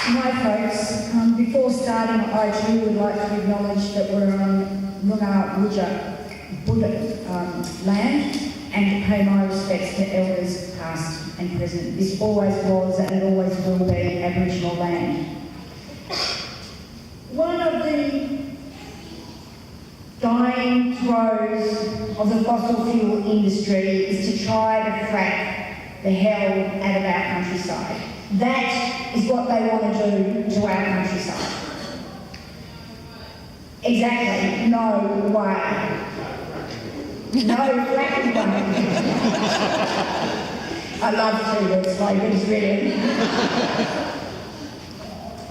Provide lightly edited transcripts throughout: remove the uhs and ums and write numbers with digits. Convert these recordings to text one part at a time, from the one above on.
Hi folks, before starting, I too would like to acknowledge that we're on Noongar Buddha land and to pay my respects to elders past and present. This always was and it always will be Aboriginal land. One of the dying throes of the fossil fuel industry is to try to frack the hell out of our countryside. That is what they want to do to our countryside. Exactly, no way. No fracking way. I love 2 word slogans, really.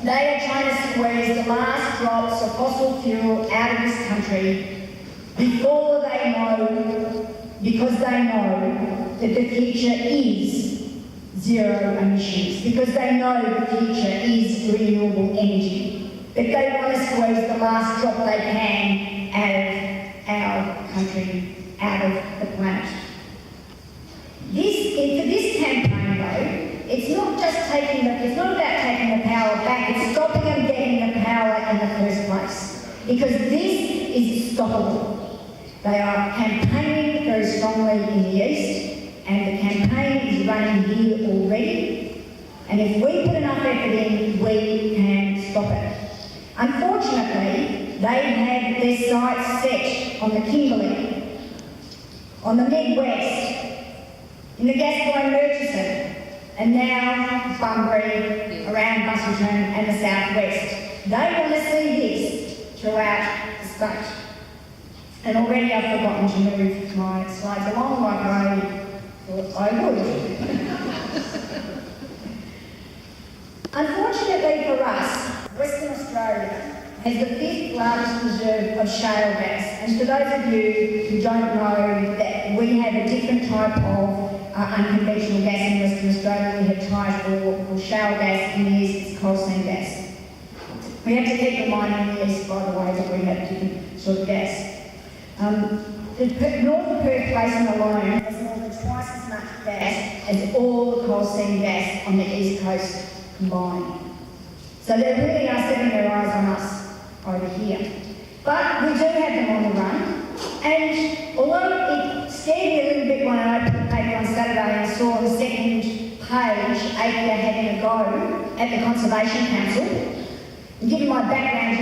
They are trying to squeeze the last drops of fossil fuel out of this country before they know, because they know that the future is zero emissions, because they know the future is renewable energy, that they want to squeeze the last drop they can out of our country, out of the planet. For this campaign though, it's not about taking the power back, it's stopping them getting the power in the first place. Because this is stoppable. They are campaigning very strongly in the east, and the campaign is running here already. And if we put enough effort in, we can stop it. Unfortunately, they had their sights set on the Kimberley, on the Midwest, in the Gascoyne Murchison, and now Bunbury, around Busselton and the Southwest. They want to see this throughout the state. And already I've forgotten to move my slides along like I thought I would. Unfortunately for us, Western Australia has the 5th largest reserve of shale gas. And for those of you who don't know that we have a different type of unconventional gas in Western Australia, we have type or shale gas in the east, it's coal seam gas. We have to keep reminding in the east, by the way, that we have different sort of gas. The Northern Perth Basin alone has more than twice as much gas as all the coal seam gas on the east coast combined. So they really are setting their eyes on us over here. But we do have them on the run, and although it scared me a little bit when I opened the paper on Saturday and saw the second page, APIA having a go at the Conservation Council, and given my background,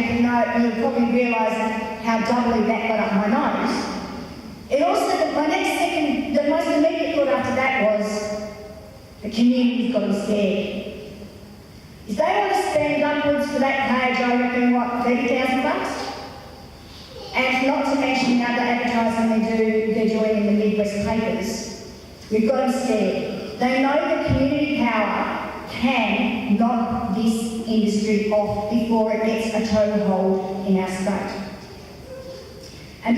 you'll probably realise how doubly that got up my nose. It also, the most immediate thought after that was, the community's got them scared. If they want to spend upwards for that page, I reckon, what, $30,000? And not to mention the other advertising they're doing in the Midwest papers. We've got them scared. They know that community power can knock this industry off before it gets a toehold in our state. And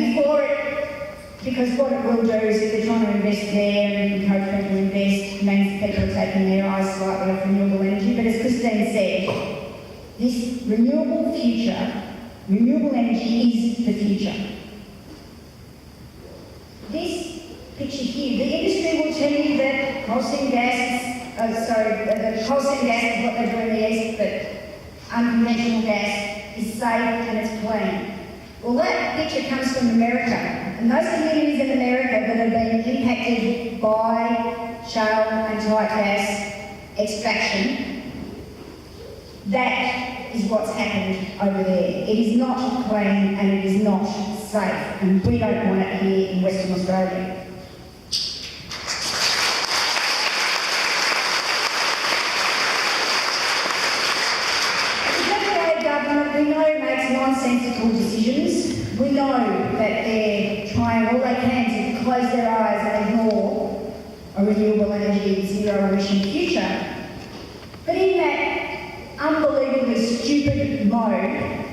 because what it will do is if they're trying to invest there and encourage people to invest, means people are taking their eyes slightly off renewable energy. But as Christine said, this renewable energy is the future. This picture here, the industry will tell you that coal seam gas, the coal seam gas is what they do in the east, but unconventional gas is safe and it's clean. Well, that picture comes from America, and those communities in America that have been impacted by shale and tight gas extraction, that is what's happened over there. It is not clean and it is not safe, and we don't want it here in Western Australia. We know it makes nonsensical decisions. We know that they're trying all they can to close their eyes and ignore a renewable energy, zero emission future. But in that unbelievably stupid mode,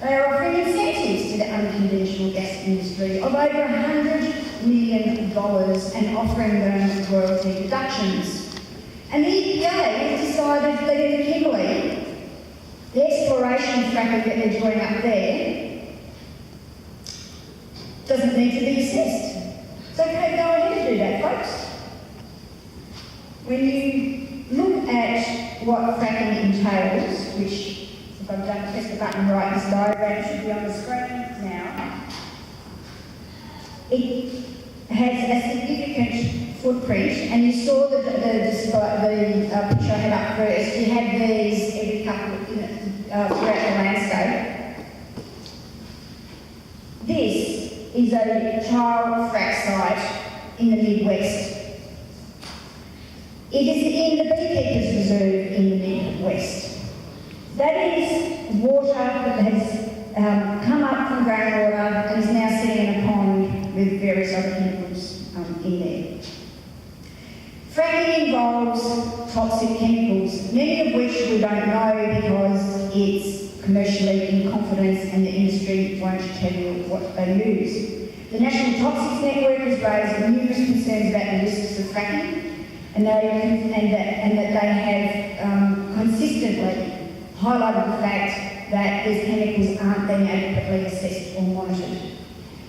they are offering incentives to the unconventional gas industry of over $100 million and offering them royalty reductions. And the EPA has decided that in the Kimberley, the exploration fracking that they're doing up there doesn't need to be assessed. It's okay to go ahead and do that, folks. When you look at what fracking entails, which, if I don't press the button right, this diagram should be on the screen now. It has a significant footprint, and you saw the picture I had up first. You have these every couple of throughout the landscape. This is a child frack site in the Midwest. It is in the Beekeepers Reserve in the Midwest. That is water that has come up from groundwater and is now sitting in a pond with various other chemicals in there. Fracking involves toxic chemicals, many of which we don't know because it's commercially in confidence and the industry won't tell you what they use. The National Toxics Network has raised numerous concerns about the risks of fracking, and that they have consistently highlighted the fact that these chemicals aren't being adequately assessed or monitored.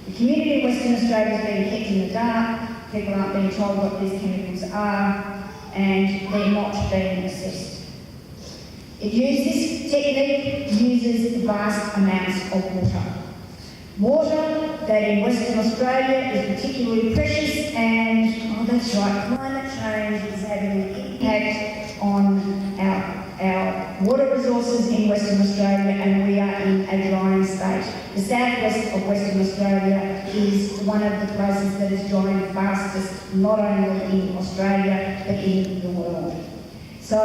The community in Western Australia is being kept in the dark, people aren't being told what these chemicals are, and they're not being assessed. This technique uses vast amounts of water. Water that in Western Australia is particularly precious, and, oh that's right, climate change is having an impact on our water resources in Western Australia, and we are in a drying state. The southwest of Western Australia is one of the places that is drying fastest, not only in Australia, but in the world. So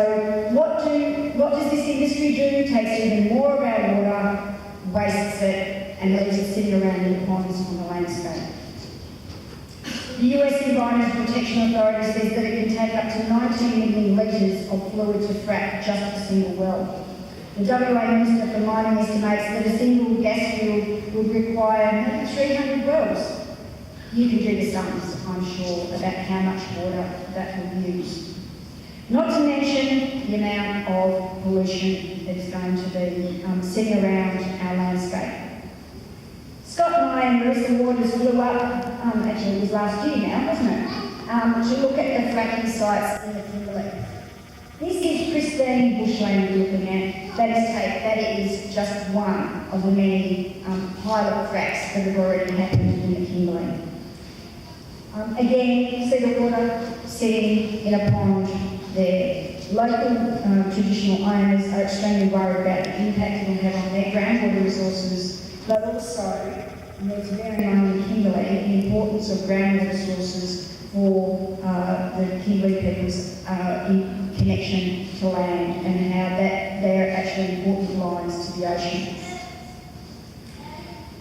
what does this industry do? Takes even more of our water, wastes it, and leaves it sitting around in ponds on the landscape. The US Environmental Protection Authority says that it can take up to 19 million litres of fluid to frack just a single well. The WA Minister for Mining estimates that a single gas field would require maybe 300 wells. You can do the sums, I'm sure, about how much water that will use. Not to mention the amount of pollution that is going to be sitting around our landscape. Scott and I and Marissa Waters flew up, actually it was last year now, wasn't it, to look at the fracking sites in the Kimberley. This is pristine bushland we're looking at. That is just one of the many pilot fracks that have already happened in the Kimberley. Again, you see the water sitting in a pond there. Local traditional owners are extremely worried about the impact it will have on their groundwater resources, but also, and there's bearing on in Kimberley, the importance of groundwater sources for the Kimberley people's in connection to land, and how that they're actually important lines to the ocean.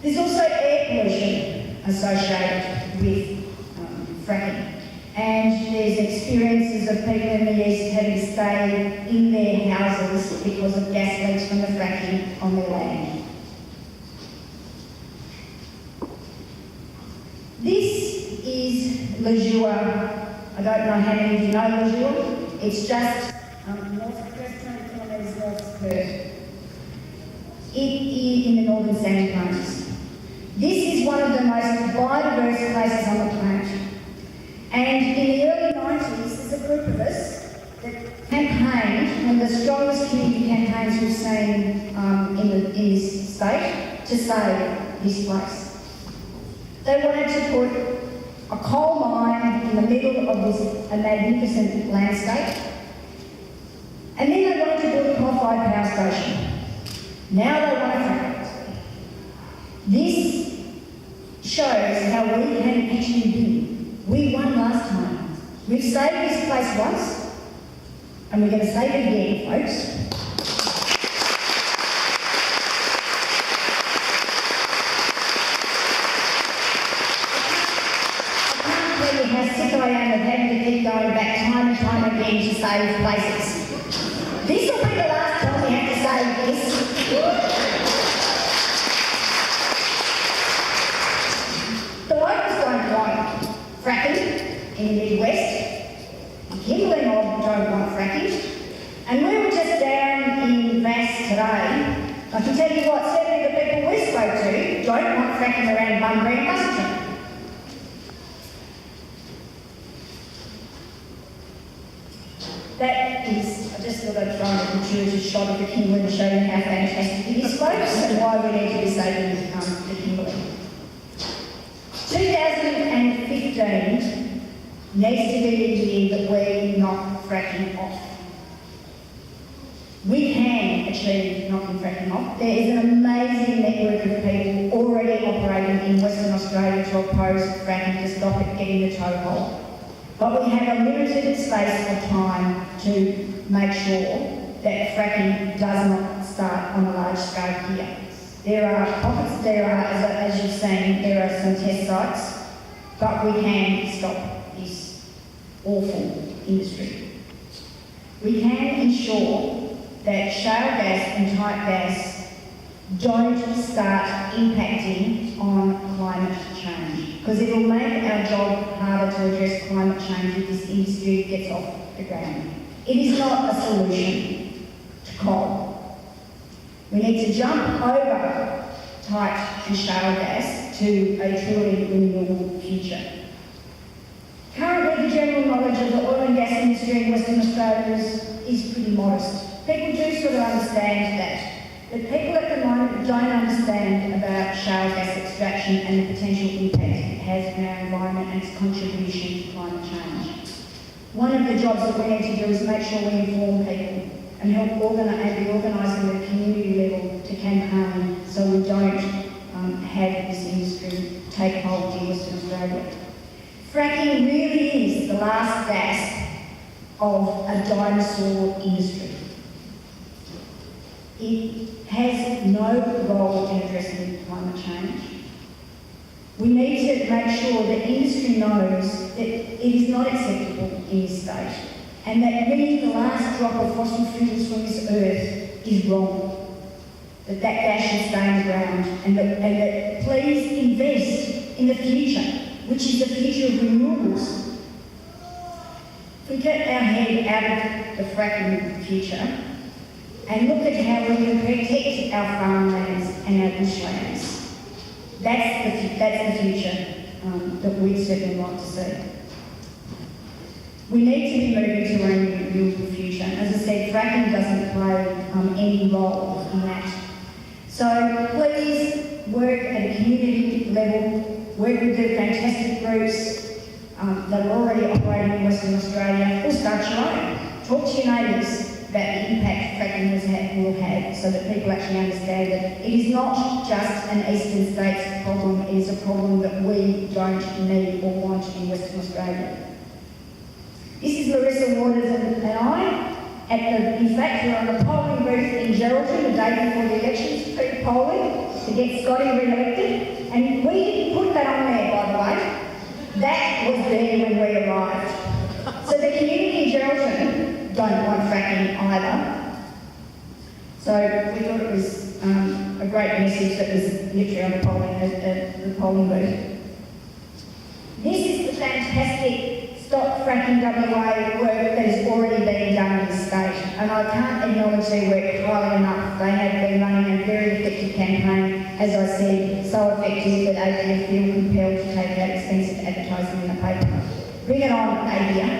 There's also air pollution associated with fracking, and there's experiences of people in the east having stayed in their houses because of gas leaks from the fracking on their land. This is Leisure. I don't know how many of you know Leisure. It's just north of Perth, 20 kilometres north of Perth. It is in the northern sandplains. This is one of the most biodiverse places on the planet. And in the early 90s, there's a group of us that campaigned, one of the strongest community campaigns we've seen in this state, to save this place. They wanted to put a coal mine in the middle of this magnificent landscape, and then they wanted to build a coal-fired power station. Now they want to frack it. This shows how we can actually win. We won last time. We've saved this place once, and we're going to save it again, folks. How sick I am of having to keep going back time and time again to save places. This will be the last time we have to save this. The locals don't want fracking in the Midwest. The Kimberley mob don't want fracking. And we were just down in Vass today. I can tell you what, certainly the people we spoke to don't want fracking around Bunbury and Busselton. That is, I just thought I've thrown a gratuitous shot of the Kimberley to show you how fantastic it is, folks, and why we need to be saving the Kimberley. 2015 needs to be the year that we knock fracking off. We can achieve knocking fracking off. There is an amazing network of people already operating in Western Australia to oppose fracking to stop it getting the toehold. But we have a limited space of time to make sure that fracking does not start on a large scale here. There are pockets, as you've seen, there are some test sites, but we can stop this awful industry. We can ensure that shale gas and tight gas don't start impacting on climate change, because it will make our job harder to address climate change if this industry gets off the ground. It is not a solution to coal. We need to jump over tight and shale gas to a truly renewable future. Currently, the general knowledge of the oil and gas industry in Western Australia is pretty modest. People do sort of understand that, but people at the moment don't understand about shale gas extraction and the potential impact it has on our environment and its contribution to climate change. One of the jobs that we need to do is make sure we inform people and help be organising at a community level to campaign so we don't have this industry take hold in Western Australia. Fracking really is the last gasp of a dinosaur industry. It has no role in addressing climate change. We need to make sure that industry knows that it is not acceptable in this state, and that bringing the last drop of fossil fuels from this earth is wrong. That gas should stay in the ground, and that please invest in the future, which is the future of renewables. If we get our head out of the fracking future and look at how we can protect our farmlands and our bushlands, that's the future that we'd certainly like to see. We need to be moving to a renewable future. As I said, fracking doesn't play any role in that. So please work at a community level, work with the fantastic groups that are already operating in Western Australia, or start your own. Talk to your neighbours about the impact fracking will have, so that people actually understand that it is not just an eastern states problem, it is a problem that we don't need or want in Western Australia. This is Larissa Waters and I. In fact, we're on a polling booth in Geraldton the day before the elections, pre-polling, to get Scotty re-elected. And we didn't put that on there, by the way. That was there when we arrived. So the community in Geraldton don't want fracking either. So we thought it was a great message that was literally on the polling booth. This is the fantastic Stop Fracking WA work that has already been done in the state, and I can't acknowledge their work highly enough. They have been running a very effective campaign, as I said, so effective that ABF feel compelled to take out expensive advertising in the paper. Bring it on, ABF.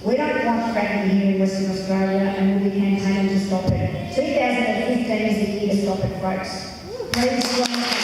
We don't want fracking here in Western Australia, and we'll be campaigning to stop it. 2015 is the year to stop it, folks. Please join us.